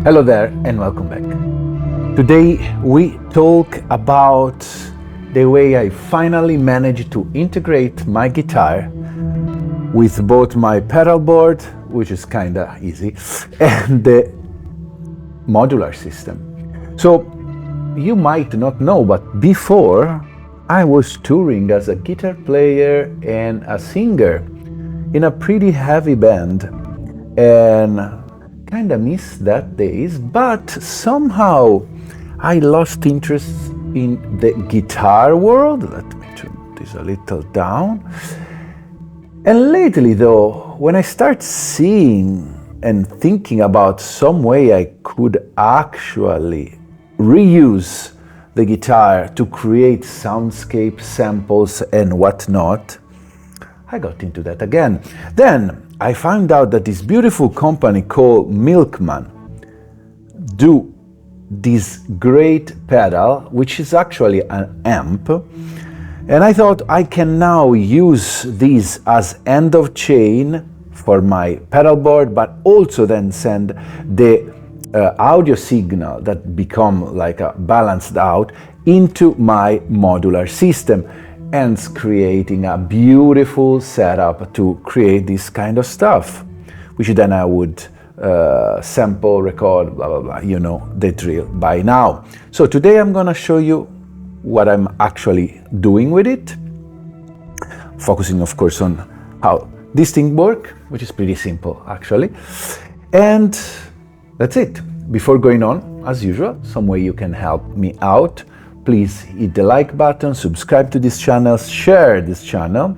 Hello there and welcome back. Today we talk about the way I finally managed to integrate my guitar with both my pedalboard, which is kinda easy, and the modular system. So you might not know, but before I was touring as a guitar player and a singer in a pretty heavy band, and kinda miss that days, but somehow I lost interest in the guitar world. Let me turn this a little down. And lately though, when I start seeing and thinking about some way I could actually reuse the guitar to create soundscape samples and whatnot, I got into that again. Then I found out that this beautiful company called Milkman do this great pedal, which is actually an amp. And I thought I can now use this as end of chain for my pedalboard, but also then send the audio signal that become like a balanced out into my modular system, and creating a beautiful setup to create this kind of stuff, which then I would sample, record, blah, blah, blah, you know the drill by now. So today I'm gonna show you what I'm actually doing with it, focusing of course on how this thing works, which is pretty simple actually. And that's it. Before going on, as usual, some way you can help me out. Please hit the like button, subscribe to this channel, share this channel.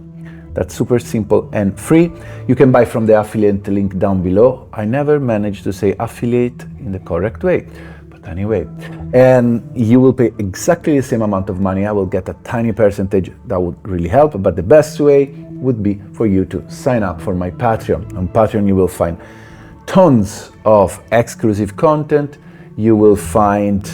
That's super simple and free. You can buy from the affiliate link down below. I never managed to say affiliate in the correct way, but anyway. And you will pay exactly the same amount of money. I will get a tiny percentage. That would really help, but the best way would be for you to sign up for my Patreon. On Patreon you will find tons of exclusive content. You will find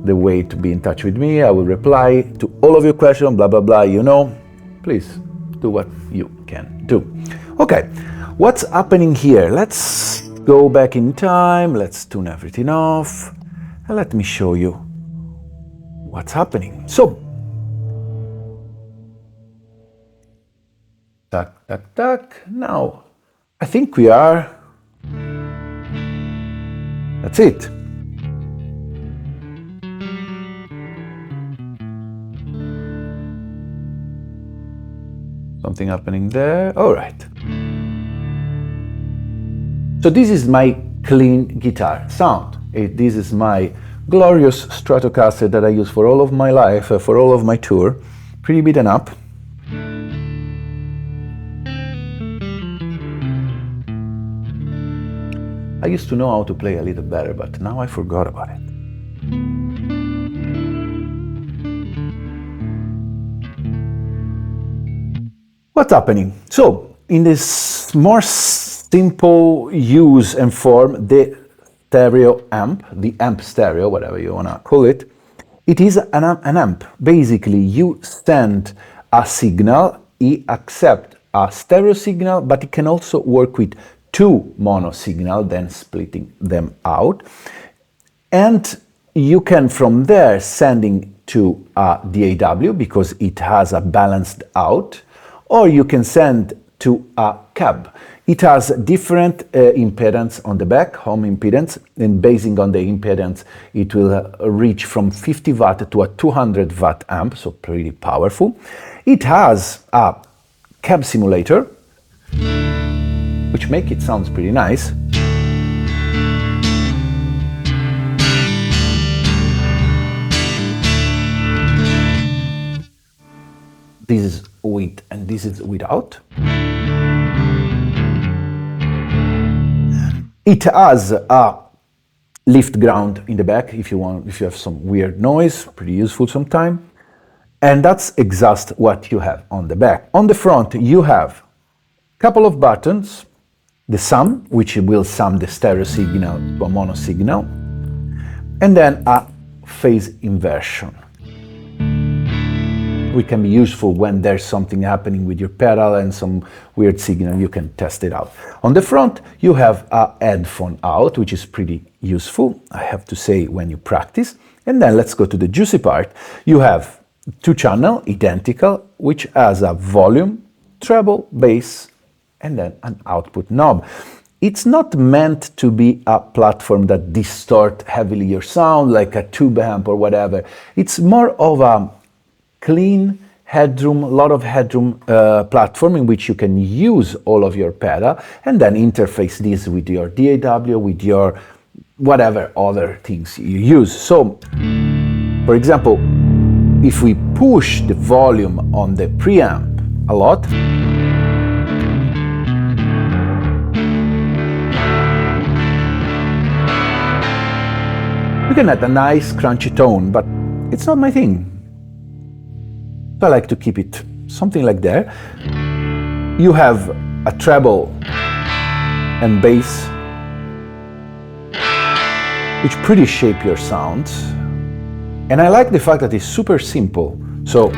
the way to be in touch with me. I will reply to all of your questions, blah, blah, blah, you know. Please do what you can do. Okay, what's happening here? Let's go back in time. Let's tune everything off. And let me show you what's happening. So, tack, tack, tack. Now, I think we are. That's it. Something happening there. All right. So this is my clean guitar sound. This is my glorious Stratocaster that I use for all of my life, for all of my tour. Pretty beaten up. I used to know how to play a little better, but now I forgot about it. What's happening? So, in this more simple use and form, the stereo amp, the amp stereo, whatever you want to call it, it is an amp. Basically, you send a signal, it accepts a stereo signal, but it can also work with two mono signals, then splitting them out. And you can from there sending to a DAW because it has a balanced out, or you can send to a cab. It has different impedance on the back, home impedance, and basing on the impedance, it will reach from 50 watt to a 200 watt amp, so pretty powerful. It has a cab simulator, which make it sounds pretty nice. This is with and this is without. It has a lift ground in the back if you have some weird noise, pretty useful sometime. And that's exactly what you have on the back. On the front you have a couple of buttons, the sum, which will sum the stereo signal to a mono signal, and then a phase inversion. Which can be useful when there's something happening with your pedal and some weird signal, you can test it out. On the front, you have a headphone out, which is pretty useful, I have to say, when you practice. And then let's go to the juicy part. You have two channel, identical, which has a volume, treble, bass, and then an output knob. It's not meant to be a platform that distort heavily your sound, like a tube amp or whatever. It's more of a clean headroom, a lot of headroom platform in which you can use all of your pedal and then interface this with your DAW, with your whatever other things you use. So, for example, if we push the volume on the preamp a lot, you can add a nice crunchy tone, but it's not my thing. So I like to keep it something like that. You have a treble and bass, which pretty shape your sounds. And I like the fact that it's super simple. So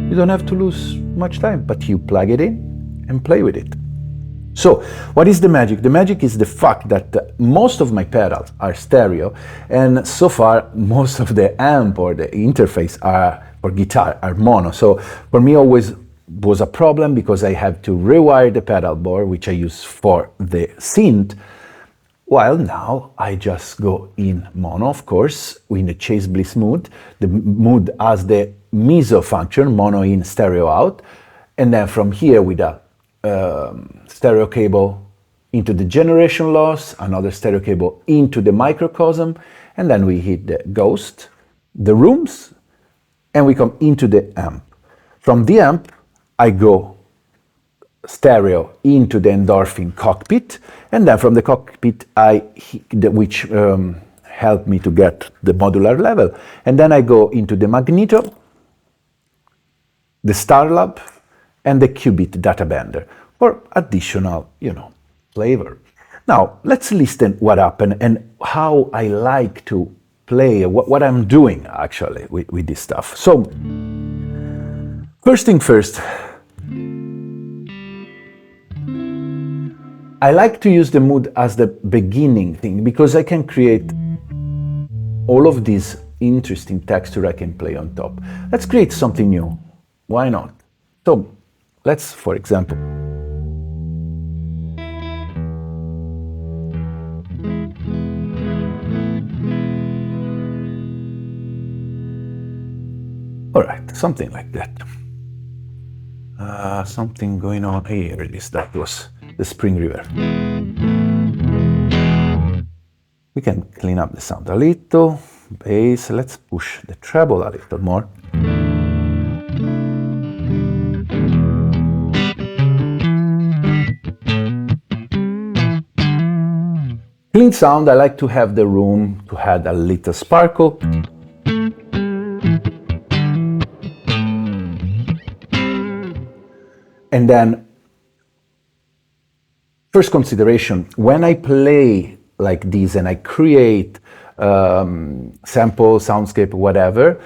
you don't have to lose much time, but you plug it in and play with it. So, what is the magic? The magic is the fact that most of my pedals are stereo, and so far most of the amp or the interface or guitar are mono. So for me always was a problem because I have to rewire the pedal board, which I use for the synth, while now I just go in mono, of course, in the Chase Bliss mood. The mood has the meso function, mono in, stereo out, and then from here with a stereo cable into the generation loss, another stereo cable into the microcosm, and then we hit the ghost, the rooms, and we come into the amp. From the amp, I go stereo into the endorphin cockpit, and then from the cockpit, which helped me to get the modular level, and then I go into the magneto, the Starlab, and the qubit data bender for additional, flavor. Now, let's listen what happened and how I like to play, what I'm doing actually with this stuff. So, first thing first, I like to use the mood as the beginning thing because I can create all of these interesting texture I can play on top. Let's create something new. Why not? So, let's, for example, all right, something like that. Something going on here. That was the spring river. We can clean up the sound a little. Bass. Let's push the treble a little more. Clean sound, I like to have the room to add a little sparkle. And then, first consideration, when I play like this and I create sample, soundscape, whatever,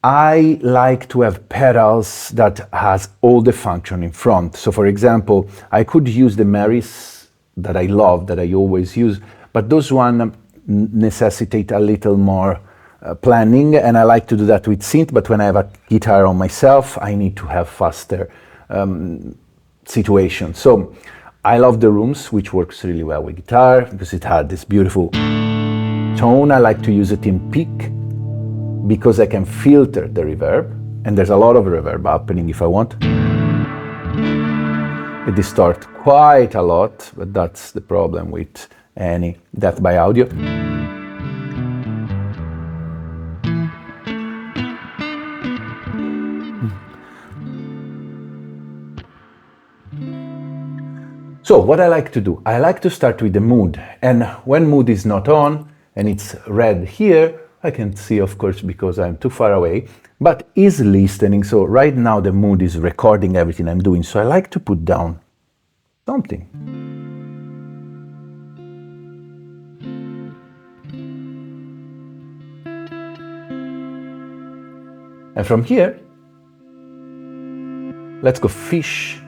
I like to have pedals that has all the function in front. So for example, I could use the Marys that I love, that I always use, but those one necessitate a little more planning, and I like to do that with synth, but when I have a guitar on myself, I need to have faster situation. So I love the rooms, which works really well with guitar because it had this beautiful tone. I like to use it in peak because I can filter the reverb, and there's a lot of reverb happening if I want. It distorts quite a lot, but that's the problem with any Death by Audio. So what I like to do, I like to start with the mood, and when mood is not on and it's red here, I can see, of course, because I'm too far away, but is listening. So right now the mood is recording everything I'm doing, so I like to put down something. And from here, let's go fish.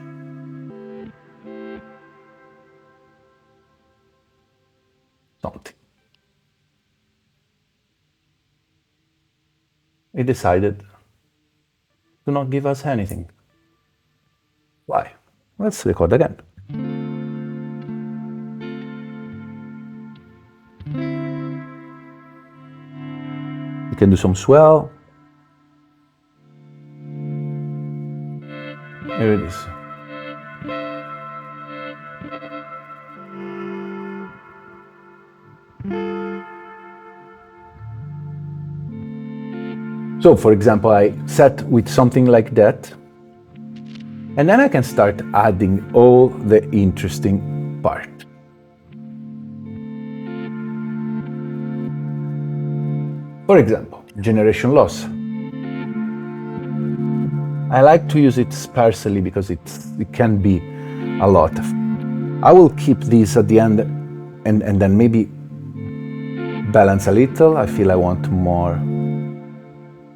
it decided to not give us anything. Why? Let's record again. You can do some swell. Here it is. So, for example, I set with something like that, and then I can start adding all the interesting part. For example, generation loss. I like to use it sparsely because it can be a lot. I will keep this at the end and then maybe balance a little. I feel I want more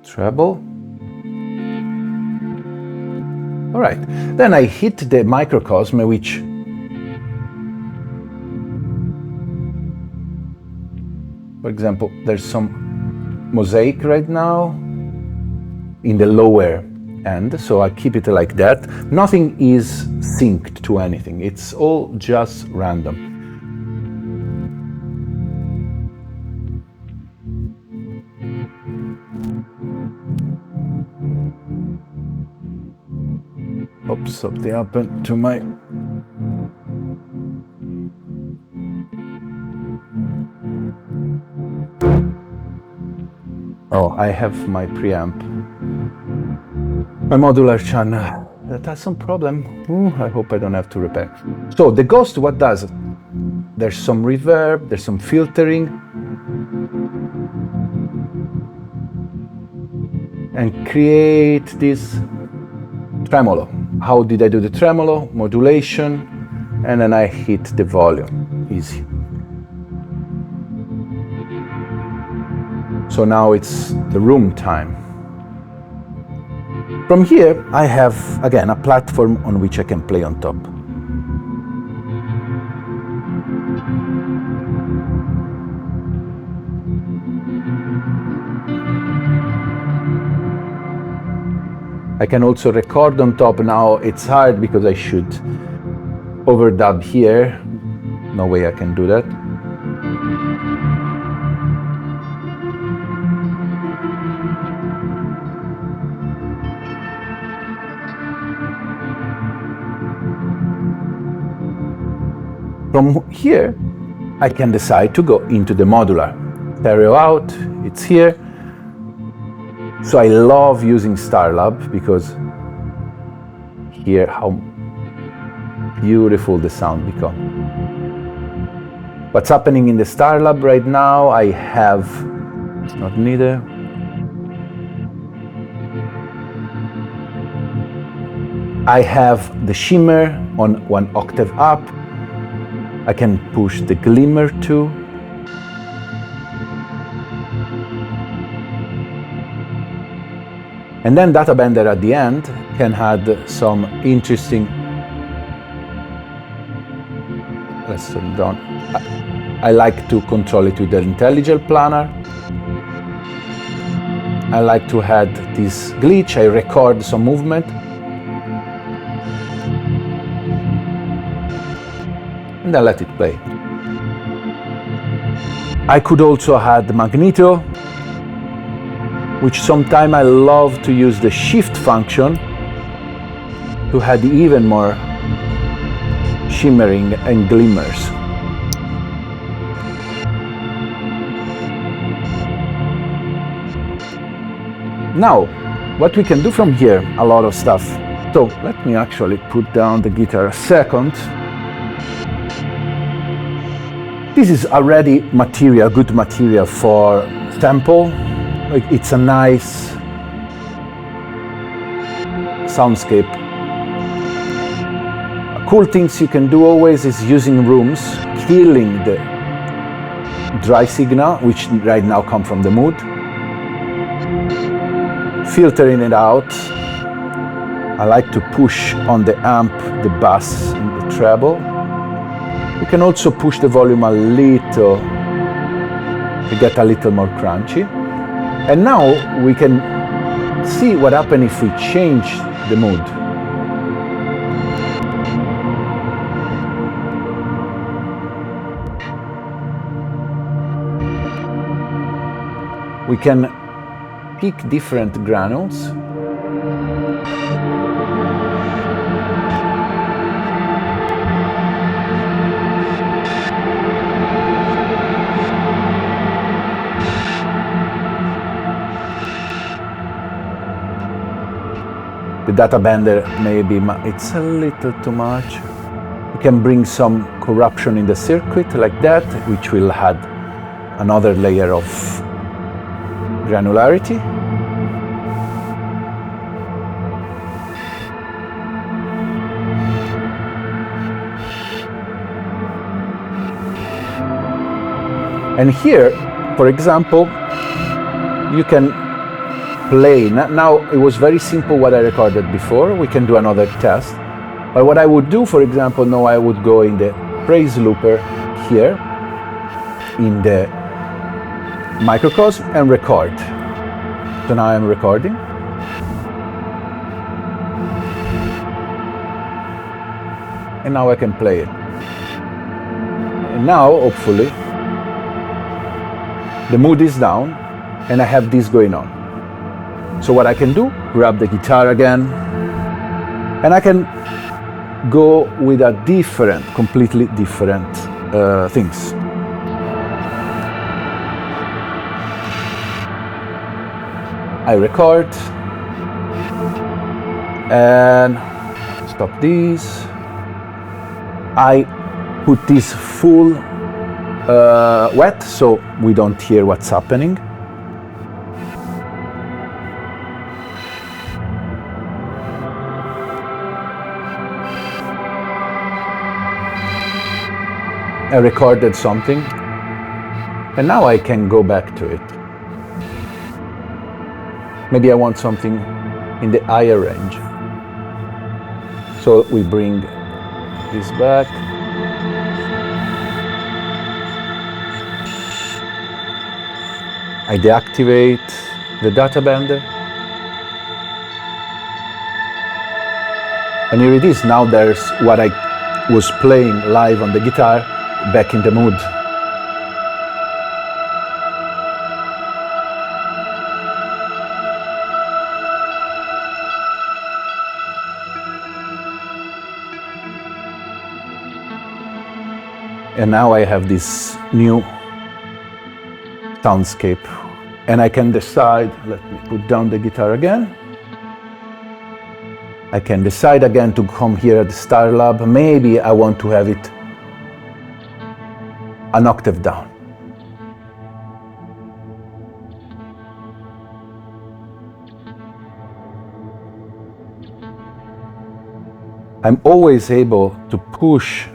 treble. All right, then I hit the microcosm, which for example, there's some mosaic right now in the lower end, so I keep it like that. Nothing is synced to anything, it's all just random. Oops, something happened to my... Oh, I have my preamp, my modular channel that has some problem. I hope I don't have to repair. So the Ghost, what does it? There's some reverb, there's some filtering, and create this tremolo. How did I do the tremolo? Modulation, and then I hit the volume. Easy. So now it's the room time. From here, I have, again, a platform on which I can play on top. I can also record on top. Now it's hard because I should overdub here. No way I can do that. From here, I can decide to go into the modular. Stereo out, it's here. So I love using Starlab because hear how beautiful the sound becomes. What's happening in the Starlab right now, I have, it's not neither. I have the shimmer on 1 octave up. I can push the glimmer too. And then Data Bender at the end can add some interesting, let's turn it down. I like to control it with the intelligent planner. I like to add this glitch, I record some movement. And then let it play. I could also add magneto, which sometimes I love to use the shift function to add even more shimmering and glimmers. Now, what we can do from here, a lot of stuff. So let me actually put down the guitar a second. This is already material, good material for sample. It's a nice soundscape. Cool things you can do always is using rooms, killing the dry signal, which right now come from the mood, filtering it out. I like to push on the amp, the bass and the treble. You can also push the volume a little to get a little more crunchy. And now we can see what happens if we change the mood. We can pick different granules. The data bender, maybe it's a little too much. We can bring some corruption in the circuit like that, which will add another layer of granularity. And here, for example, you can play. Now it was very simple what I recorded before. We can do another test. But what I would do, for example, now I would go in the praise looper here in the microcosm and record. So now I'm recording. And now I can play it. And now, hopefully, the mood is down and I have this going on. So what I can do, grab the guitar again, and I can go with a different, completely different things. I record, and stop this. I put this full wet, so we don't hear what's happening. I recorded something, and now I can go back to it. Maybe I want something in the higher range. So we bring this back. I deactivate the data bender. And here it is. Now there's what I was playing live on the guitar back in the mood. And now I have this new soundscape, and I can decide, let me put down the guitar again. I can decide again to come here at the Star Lab. Maybe I want to have it an octave down. I'm always able to push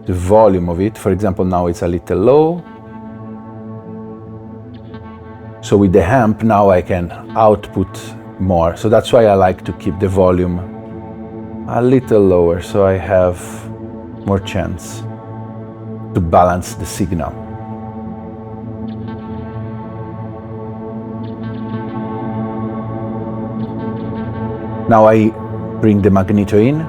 the volume of it. For example, now it's a little low. So with the amp, now I can output more. So that's why I like to keep the volume a little lower, so I have more chance to balance the signal. Now I bring the magneto in.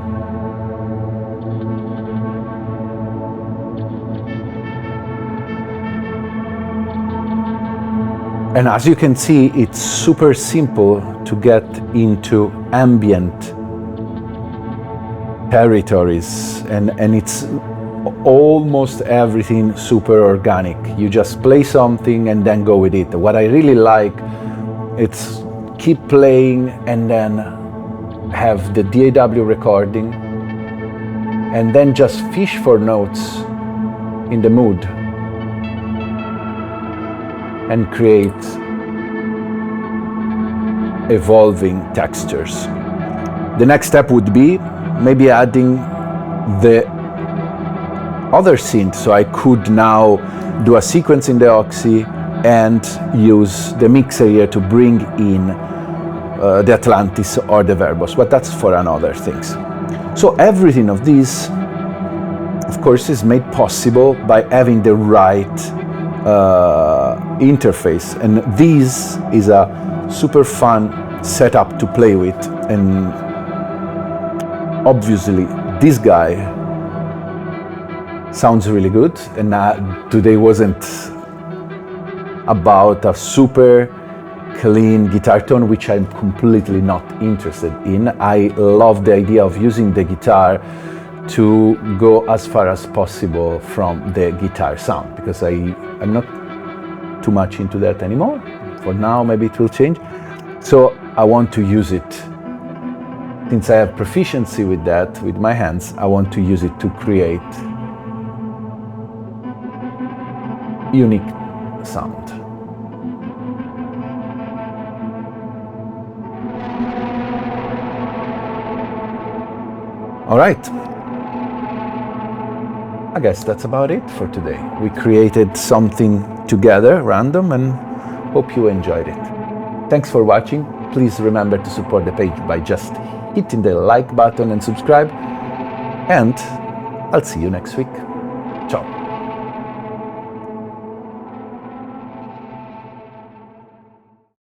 And as you can see, it's super simple to get into ambient territories, and it's almost everything super organic. You just play something and then go with it. What I really like, it's keep playing and then have the DAW recording and then just fish for notes in the mood and create evolving textures. The next step would be maybe adding the other synth, so I could now do a sequence in the Oxy and use the mixer here to bring in the Atlantis or the Verbos, but that's for another things. So everything of this, of course, is made possible by having the right interface, and this is a super fun setup to play with. And obviously this guy sounds really good, and today wasn't about a super clean guitar tone, which I'm completely not interested in. I love the idea of using the guitar to go as far as possible from the guitar sound, because I'm not too much into that anymore. For now, maybe it will change. So I want to use it, since I have proficiency with that, with my hands, I want to use it to create unique sound. All right, I guess that's about it for today. We created something together, random, and hope you enjoyed it. Thanks for watching. Please remember to support the page by just hitting the like button and subscribe, and I'll see you next week.